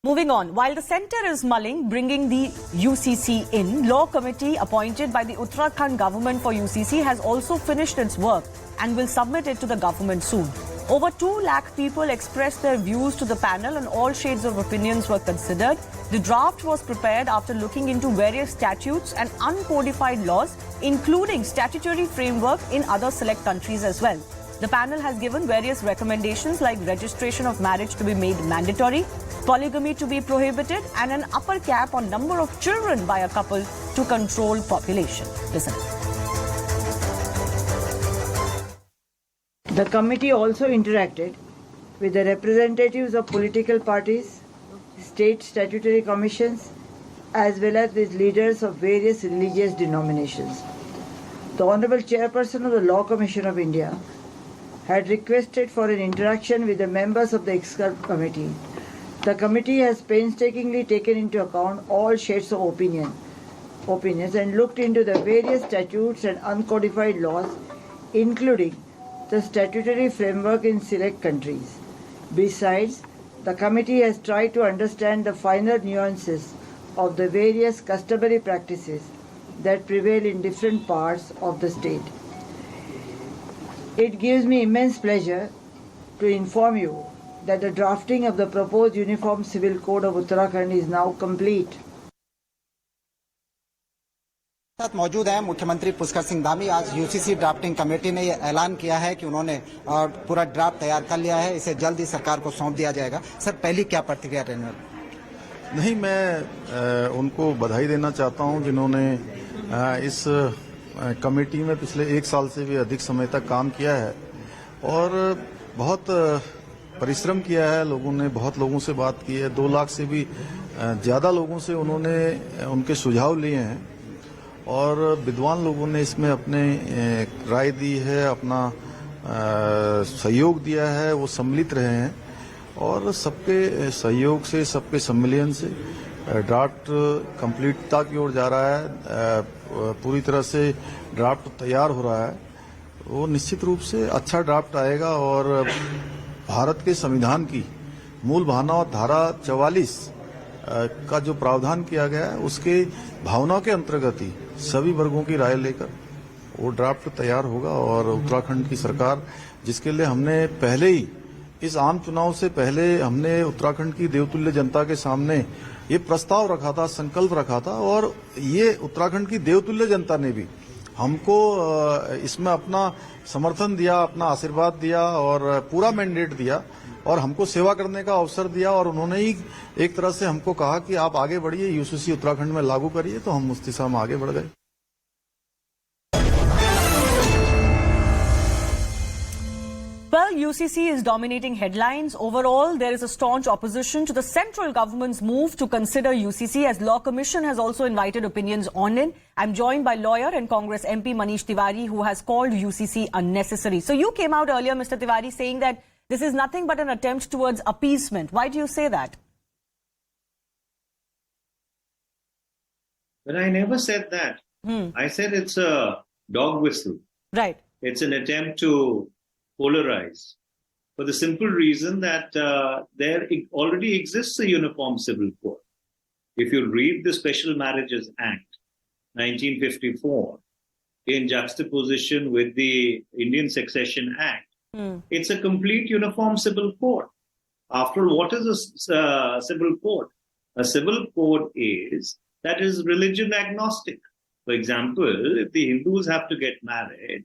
Moving on, while the centre is mulling bringing the UCC in, law committee appointed by the Uttarakhand government for UCC has also finished its work and will submit it to the government soon. Over 2 lakh people expressed their views to the panel and all shades of opinions were considered. The draft was prepared after looking into various statutes and uncodified laws, including statutory framework in other select countries as well. The panel has given various recommendations like registration of marriage to be made mandatory, polygamy to be prohibited, and an upper cap on number of children by a couple to control population. Listen. The committee also interacted with the representatives of political parties, state statutory commissions, as well as with leaders of various religious denominations. The Honourable Chairperson of the Law Commission of India had requested for an interaction with the members of the expert committee. The committee has painstakingly taken into account all shades of opinions and looked into the various statutes and uncodified laws, including the statutory framework in select countries. Besides, the committee has tried to understand the finer nuances of the various customary practices that prevail in different parts of the state. It gives me immense pleasure to inform you that the drafting of the proposed Uniform Civil Code of Uttarakhand is now complete. साथ मौजूद हैं मुख्यमंत्री पुष्कर सिंह धामी। आज UCC drafting committee ने यह ऐलान किया है कि उन्होंने पूरा ड्राफ्ट तैयार कर लिया है, इसे जल्द ही सरकार को सौंप दिया जाएगा। सर, पहली क्या प्रतिक्रिया रहने वाली? नहीं, मैं उनको बधाई देना चाहता हूं जिन्होंने इस कमेटी में पिछले 1 साल से भी अधिक समय तक काम किया है और बहुत परिश्रम किया है। लोगों ने बहुत लोगों से बात की है, 2 लाख से भी ज्यादा लोगों से उन्होंने उनके सुझाव लिए हैं और विद्वान लोगों ने इसमें अपने राय दी है, अपना सहयोग दिया है, वो सम्मिलित रहे हैं और सबके सहयोग से, सबके सम्मिलन से ड्राफ्ट कंप्लीटता की ओर जा रहा है। पूरी तरह से ड्राफ्ट तैयार हो रहा है। वो निश्चित रूप से अच्छा ड्राफ्ट आएगा और भारत के संविधान की मूल भावना धारा 44 का जो प्रावधान किया गया है उसके भावनाओं के अंतर्गत ही सभी वर्गों की राय लेकर वो ड्राफ्ट तैयार होगा और उत्तराखंड की सरकार, जिसके लिए हमने पहले ही इस आम चुनाव से पहले हमने उत्तराखंड की देवतुल्य जनता के सामने ये प्रस्ताव रखा था, संकल्प रखा था और ये उत्तराखंड की देवतुल्य जनता ने भी हमको इसमें अपना समर्थन दिया, अपना आशीर्वाद दिया और पूरा मैंडेट दिया और हमको सेवा करने का अवसर दिया और उन्होंने ही एक तरह से हमको कहा कि आप आगे बढ़िए, यूसीसी उत्तराखंड में लागू करिए, तो हम उस दिशा में आगे बढ़ गए। Well, UCC is dominating headlines. Overall, there is a staunch opposition to the central government's move to consider UCC, as Law Commission has also invited opinions on it. I'm joined by lawyer and Congress MP Manish Tewari, who has called UCC unnecessary. So you came out earlier, Mr. Tewari, saying that this is nothing but an attempt towards appeasement. Why do you say that? But I never said that. I said it's a dog whistle. Right. It's an attempt to polarize, for the simple reason that there already exists a uniform civil code. If you read the Special Marriages Act, 1954, in juxtaposition with the Indian Succession Act, it's a complete uniform civil code. After all, what is a civil code? A civil code is that is religion agnostic. For example, if the Hindus have to get married,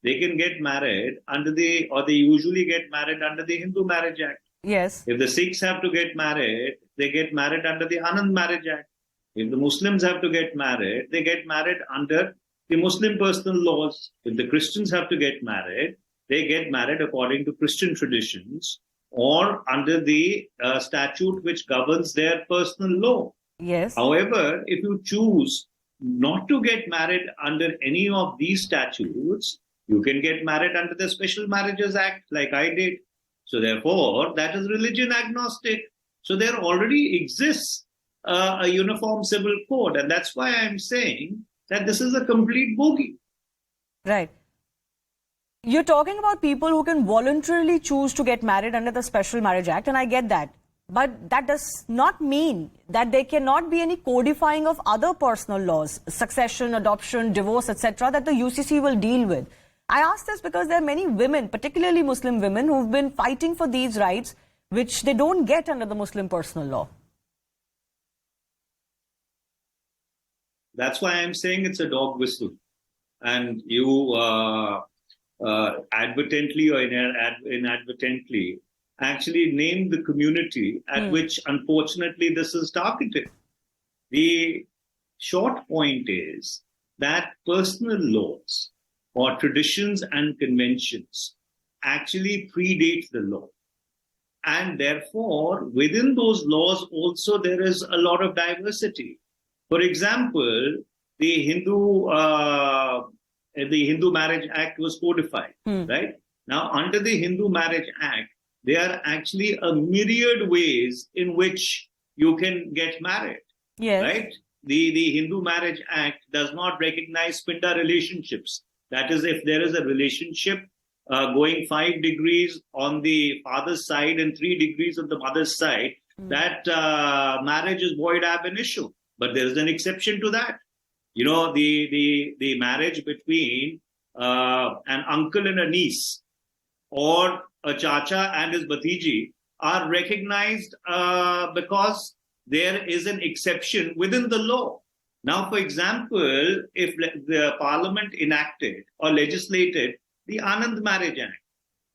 they can get married they usually get married under the Hindu Marriage Act. Yes. If the Sikhs have to get married, they get married under the Anand Marriage Act. If the Muslims have to get married, they get married under the Muslim personal laws. If the Christians have to get married, they get married according to Christian traditions or under the statute which governs their personal law. Yes. However, if you choose not to get married under any of these statutes, you can get married under the Special Marriages Act, like I did. So therefore, that is religion agnostic. So there already exists a uniform civil code. And that's why I'm saying that this is a complete bogey. Right. You're talking about people who can voluntarily choose to get married under the Special Marriage Act, and I get that. But that does not mean that there cannot be any codifying of other personal laws, succession, adoption, divorce, etc., that the UCC will deal with. I ask this because there are many women, particularly Muslim women, who've been fighting for these rights, which they don't get under the Muslim personal law. That's why I'm saying it's a dog whistle. And you advertently or inadvertently actually named the community at which, unfortunately, this is targeted. The short point is that personal laws or traditions and conventions actually predate the law. And therefore, within those laws also there is a lot of diversity. For example, the Hindu Marriage Act was codified, right? Now, under the Hindu Marriage Act, there are actually a myriad ways in which you can get married, right? The Hindu Marriage Act does not recognize Pinda relationships. That is, if there is a relationship going 5 degrees on the father's side and 3 degrees on the mother's side, that marriage is void ab initio. But there is an exception to that. You know, the marriage between an uncle and a niece, or a chacha and his bhatiji, are recognized because there is an exception within the law. Now, for example, if the parliament enacted or legislated the Anand Marriage Act,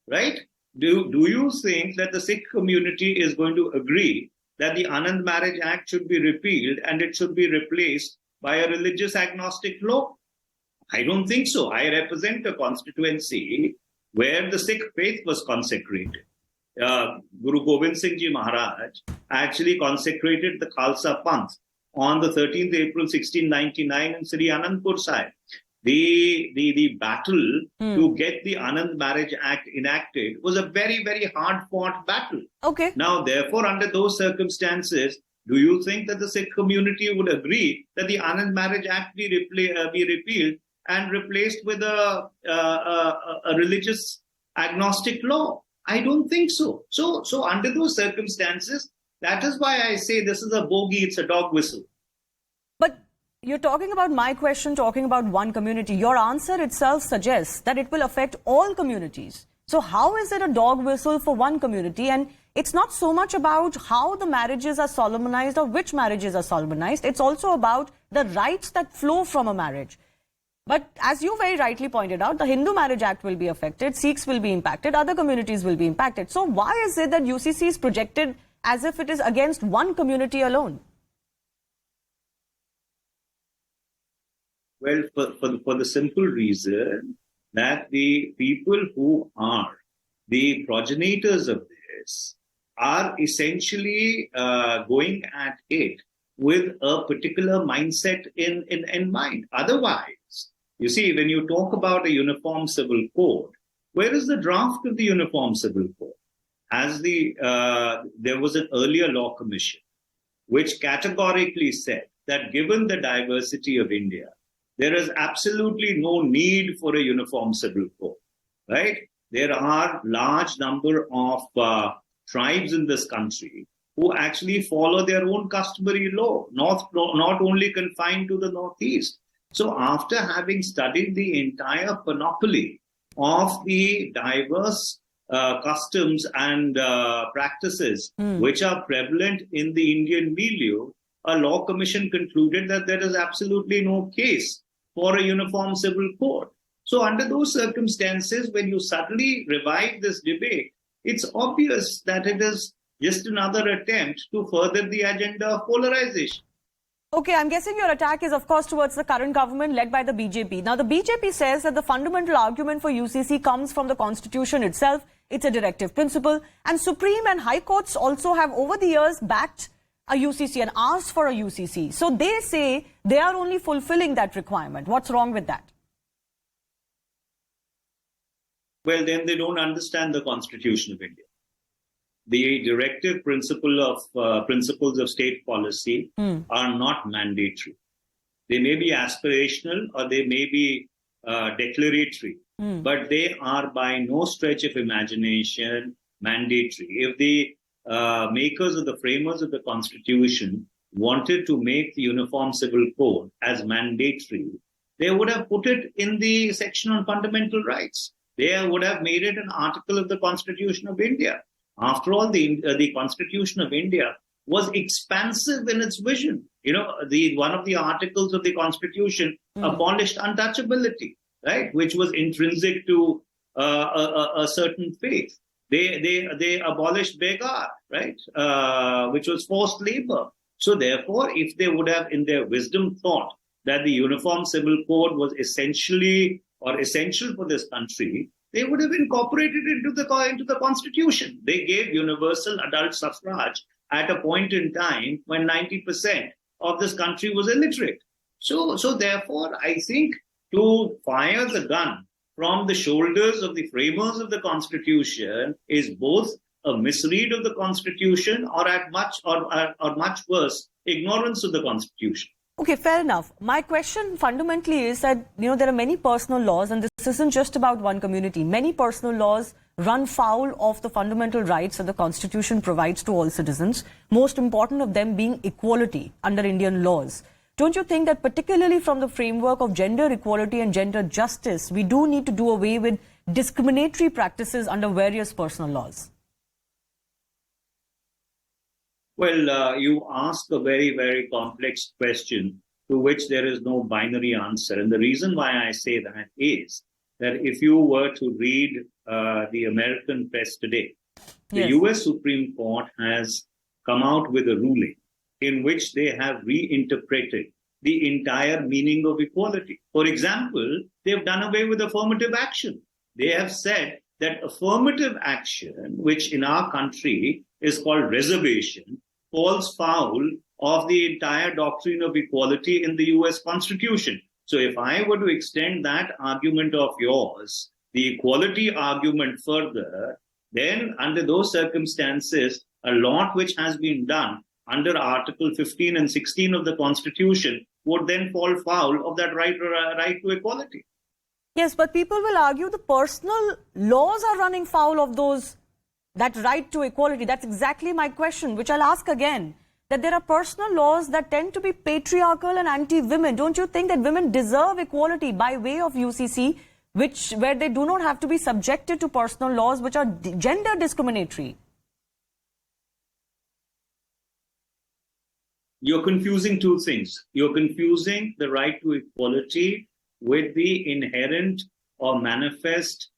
right? Do you think that the Sikh community is going to agree that the Anand Marriage Act should be repealed and it should be replaced by a religious agnostic law? I don't think so. I represent a constituency where the Sikh faith was consecrated. Guru Gobind Singh Ji Maharaj actually consecrated the Khalsa Panth on the 13th April 1699 in Sri Anandpur Sahib. The battle to get the Anand Marriage Act enacted was a very, very hard-fought battle. Okay. Now, therefore, under those circumstances, do you think that the Sikh community would agree that the Anand Marriage Act be repealed and replaced with a religious agnostic law? I don't think so. So under those circumstances, that is why I say this is a bogey, it's a dog whistle. But you're talking about my question, talking about one community. Your answer itself suggests that it will affect all communities. So how is it a dog whistle for one community? And it's not so much about how the marriages are solemnized or which marriages are solemnized. It's also about the rights that flow from a marriage. But as you very rightly pointed out, the Hindu Marriage Act will be affected, Sikhs will be impacted, other communities will be impacted. So why is it that UCC is projected as if it is against one community alone? Well, for the simple reason that the people who are the progenitors of this are essentially going at it with a particular mindset in mind. Otherwise, you see, when you talk about a uniform civil code, where is the draft of the uniform civil code? There was an earlier law commission which categorically said that given the diversity of India, there is absolutely no need for a uniform civil code, right? There are large number of tribes in this country who actually follow their own customary law, not only confined to the Northeast. So after having studied the entire panoply of the diverse customs and practices which are prevalent in the Indian milieu, a law commission concluded that there is absolutely no case for a uniform civil code. So under those circumstances, when you suddenly revive this debate, it's obvious that it is just another attempt to further the agenda of polarization. Okay, I'm guessing your attack is, of course, towards the current government led by the BJP. Now, the BJP says that the fundamental argument for UCC comes from the Constitution itself. It's a directive principle. And Supreme and High Courts also have, over the years, backed a UCC and asked for a UCC. So they say they are only fulfilling that requirement. What's wrong with that? Well, then they don't understand the Constitution of India. The directive principles of state policy are not mandatory. They may be aspirational or they may be declaratory, but they are by no stretch of imagination mandatory. If the makers of the framers of the Constitution wanted to make the Uniform Civil Code as mandatory, they would have put it in the section on fundamental rights. They would have made it an article of the Constitution of India. After all, the Constitution of India was expansive in its vision. One of the articles of the Constitution abolished untouchability, right, which was intrinsic to a certain faith. They abolished begar, right, which was forced labor. So therefore, if they would have, in their wisdom, thought that the Uniform Civil Code was essential for this country, they would have incorporated it into the Constitution. They gave universal adult suffrage at a point in time when 90% of this country was illiterate. So therefore, I think to fire the gun from the shoulders of the framers of the Constitution is both a misread of the Constitution or much worse, ignorance of the Constitution. Okay, fair enough. My question fundamentally is that, there are many personal laws, and this isn't just about one community. Many personal laws run foul of the fundamental rights that the Constitution provides to all citizens, most important of them being equality under Indian laws. Don't you think that particularly from the framework of gender equality and gender justice, we do need to do away with discriminatory practices under various personal laws? Well, you ask a very, very complex question to which there is no binary answer. And the reason why I say that is that if you were to read the American press today, the US Supreme Court has come out with a ruling in which they have reinterpreted the entire meaning of equality. For example, they've done away with affirmative action. They have said that affirmative action, which in our country is called reservation, falls foul of the entire doctrine of equality in the US Constitution. So if I were to extend that argument of yours, the equality argument further, then under those circumstances, a lot which has been done under Article 15 and 16 of the Constitution would then fall foul of that right to equality. Yes, but people will argue the personal laws are running foul of that right to equality. That's exactly my question, which I'll ask again. That there are personal laws that tend to be patriarchal and anti-women. Don't you think that women deserve equality by way of UCC, where they do not have to be subjected to personal laws which are gender discriminatory? You're confusing two things. You're confusing the right to equality with the inherent or manifest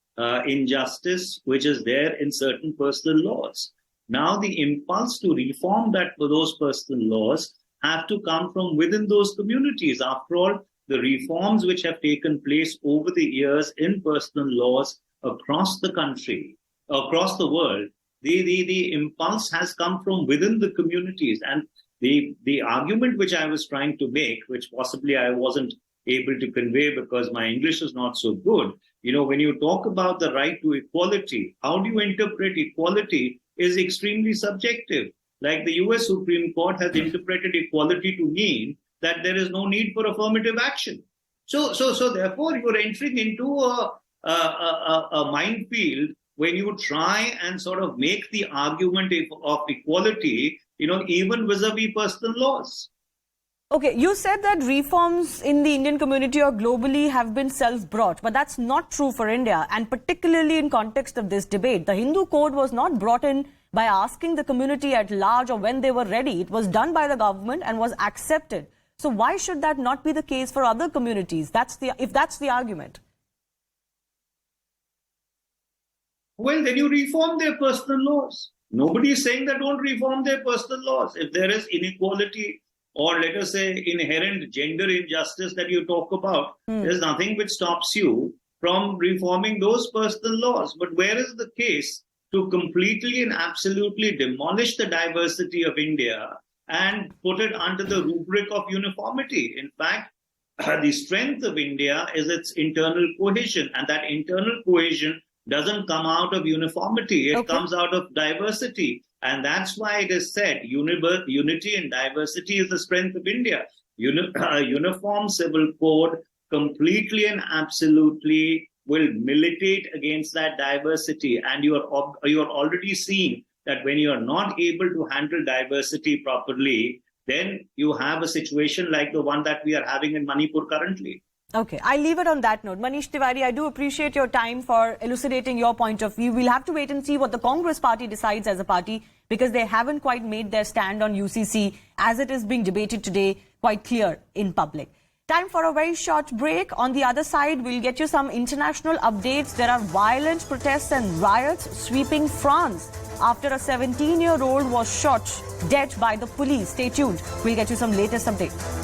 injustice which is there in certain personal laws. Now, the impulse to reform those personal laws have to come from within those communities. After all, the reforms which have taken place over the years in personal laws across the country, across the world, the impulse has come from within the communities. And the argument which I was trying to make, which possibly I wasn't able to convey because my English is not so good, when you talk about the right to equality, how do you interpret equality is extremely subjective. Like the US Supreme Court has interpreted equality to mean that there is no need for affirmative action. So therefore, you're entering into a minefield when you try and sort of make the argument of equality, even vis-a-vis personal laws. Okay, you said that reforms in the Indian community or globally have been self-brought, but that's not true for India, and particularly in context of this debate. The Hindu Code was not brought in by asking the community at large or when they were ready. It was done by the government and was accepted. So why should that not be the case for other communities? If that's the argument. Well, then you reform their personal laws. Nobody is saying that don't reform their personal laws. If there is inequality, or let us say inherent gender injustice that you talk about, there's nothing which stops you from reforming those personal laws. But where is the case to completely and absolutely demolish the diversity of India and put it under the rubric of uniformity? In fact, the strength of India is its internal cohesion, and that internal cohesion doesn't come out of uniformity. It comes out of diversity. And that's why it is said unity and diversity is the strength of India. A uniform civil code completely and absolutely will militate against that diversity. And you are already seeing that when you are not able to handle diversity properly, then you have a situation like the one that we are having in Manipur currently. Okay, I'll leave it on that note. Manish Tewari, I do appreciate your time for elucidating your point of view. We'll have to wait and see what the Congress party decides as a party, because they haven't quite made their stand on UCC as it is being debated today quite clear in public. Time for a very short break. On the other side, we'll get you some international updates. There are violent protests and riots sweeping France after a 17-year-old was shot dead by the police. Stay tuned. We'll get you some latest updates.